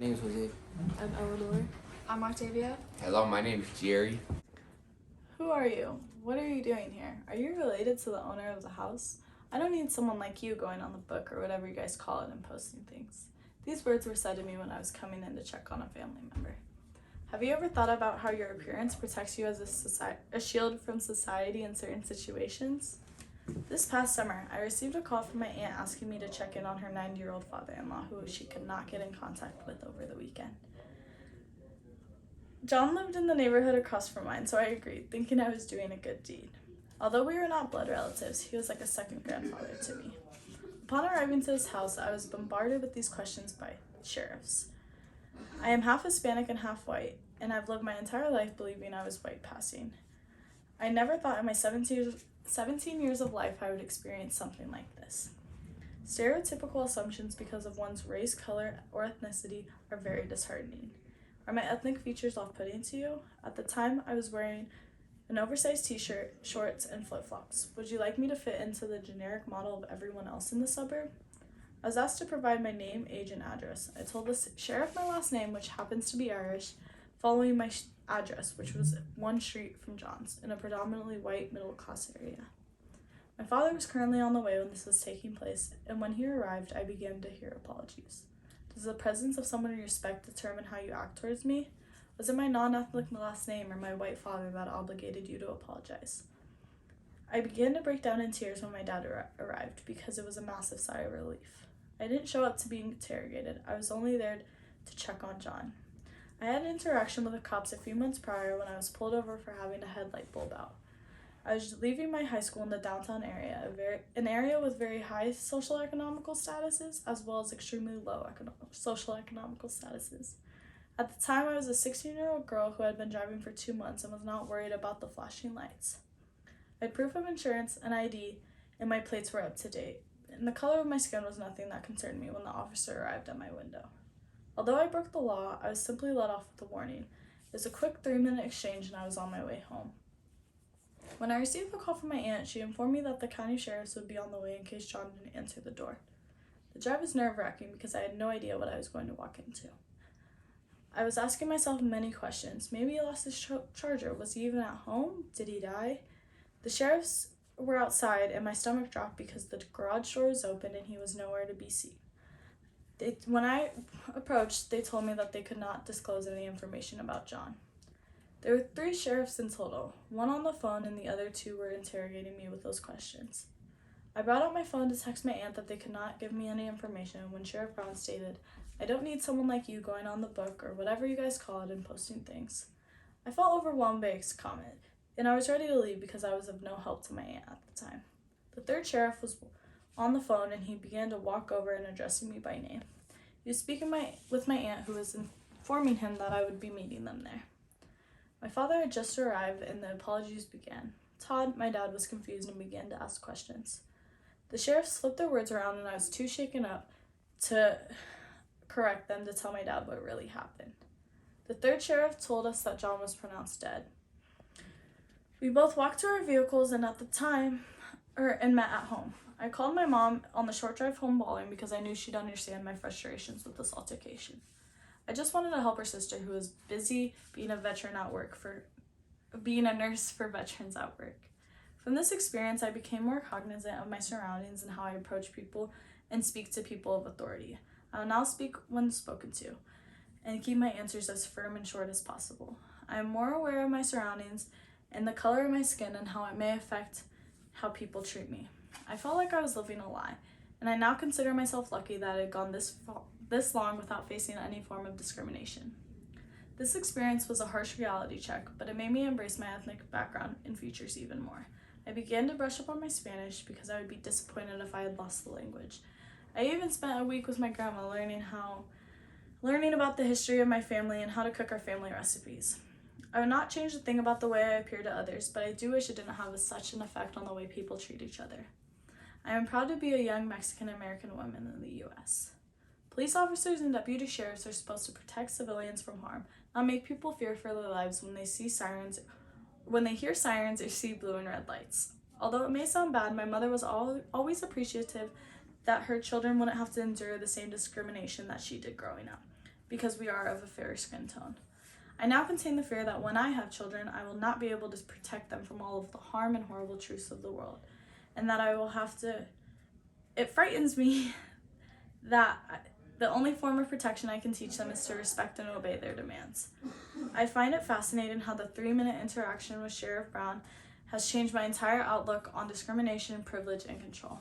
My name is Jose. I'm Eleanor. I'm Octavia. Hello, my name is Jerry. Who are you? What are you doing here? Are you related to the owner of the house? I don't need someone like you going on the book or whatever you guys call it and posting things. These words were said to me when I was coming in to check on a family member. Have you ever thought about how your appearance protects you as a shield from society in certain situations? This past summer, I received a call from my aunt asking me to check in on her 90-year-old father-in-law who she could not get in contact with over the weekend. John lived in the neighborhood across from mine, so I agreed, thinking I was doing a good deed. Although we were not blood relatives, he was like a second grandfather to me. Upon arriving to his house, I was bombarded with these questions by sheriffs. I am half Hispanic and half white, and I've lived my entire life believing I was white passing. I never thought in my 17 years of life I would experience something like this. Stereotypical assumptions because of one's race, color, or ethnicity are very disheartening. Are my ethnic features off-putting to you? At the time, I was wearing an oversized t-shirt, shorts, and flip-flops. Would you like me to fit into the generic model of everyone else in the suburb? I was asked to provide my name, age, and address. I told the sheriff my last name, which happens to be Irish, following my address, which was one street from John's, in a predominantly white middle-class area. My father was currently on the way when this was taking place, and when he arrived, I began to hear apologies. Does the presence of someone you respect determine how you act towards me? Was it my non-ethnic last name or my white father that obligated you to apologize? I began to break down in tears when my dad arrived because it was a massive sigh of relief. I didn't show up to be interrogated. I was only there to check on John. I had an interaction with the cops a few months prior when I was pulled over for having a headlight bulb out. I was leaving my high school in the downtown area, an area with very high socioeconomical statuses as well as extremely low socioeconomical statuses. At the time, I was a 16-year-old girl who had been driving for 2 months and was not worried about the flashing lights. I had proof of insurance, an ID, and my plates were up to date, and the color of my skin was nothing that concerned me when the officer arrived at my window. Although I broke the law, I was simply let off with a warning. It was a quick 3-minute exchange and I was on my way home. When I received a call from my aunt, she informed me that the county sheriffs would be on the way in case John didn't answer the door. The drive was nerve-wracking because I had no idea what I was going to walk into. I was asking myself many questions. Maybe he lost his charger. Was he even at home? Did he die? The sheriffs were outside and my stomach dropped because the garage door was open and he was nowhere to be seen. When I approached, they told me that they could not disclose any information about John. There were 3 sheriffs in total, one on the phone and the other 2 were interrogating me with those questions. I brought out my phone to text my aunt that they could not give me any information when Sheriff Brown stated, "I don't need someone like you going on the book or whatever you guys call it and posting things." I felt overwhelmed by his comment, and I was ready to leave because I was of no help to my aunt at the time. The 3rd sheriff was on the phone and he began to walk over and addressing me by name. He was speaking with my aunt who was informing him that I would be meeting them there. My father had just arrived and the apologies began. Todd, my dad, was confused and began to ask questions. The sheriffs flipped their words around and I was too shaken up to correct them to tell my dad what really happened. The 3rd sheriff told us that John was pronounced dead. We both walked to our vehicles and met at home. I called my mom on the short drive home bawling because I knew she'd understand my frustrations with this altercation. I just wanted to help her sister who was busy being a nurse for veterans at work. From this experience, I became more cognizant of my surroundings and how I approach people and speak to people of authority. I will now speak when spoken to and keep my answers as firm and short as possible. I am more aware of my surroundings and the color of my skin and how it may affect how people treat me. I felt like I was living a lie, and I now consider myself lucky that I had gone this long without facing any form of discrimination. This experience was a harsh reality check, but it made me embrace my ethnic background and features even more. I began to brush up on my Spanish because I would be disappointed if I had lost the language. I even spent a week with my grandma learning about the history of my family and how to cook our family recipes. I would not change a thing about the way I appear to others, but I do wish it didn't have such an effect on the way people treat each other. I am proud to be a young Mexican-American woman in the U.S. Police officers and deputy sheriffs are supposed to protect civilians from harm, not make people fear for their lives when they hear sirens or see blue and red lights. Although it may sound bad, my mother was always appreciative that her children wouldn't have to endure the same discrimination that she did growing up. because we are of a fairer skin tone. I now contain the fear that when I have children, I will not be able to protect them from all of the harm and horrible truths of the world, and that I will have to. It frightens me that the only form of protection I can teach them is to respect and obey their demands. I find it fascinating how the 3-minute interaction with Sheriff Brown has changed my entire outlook on discrimination, privilege, and control.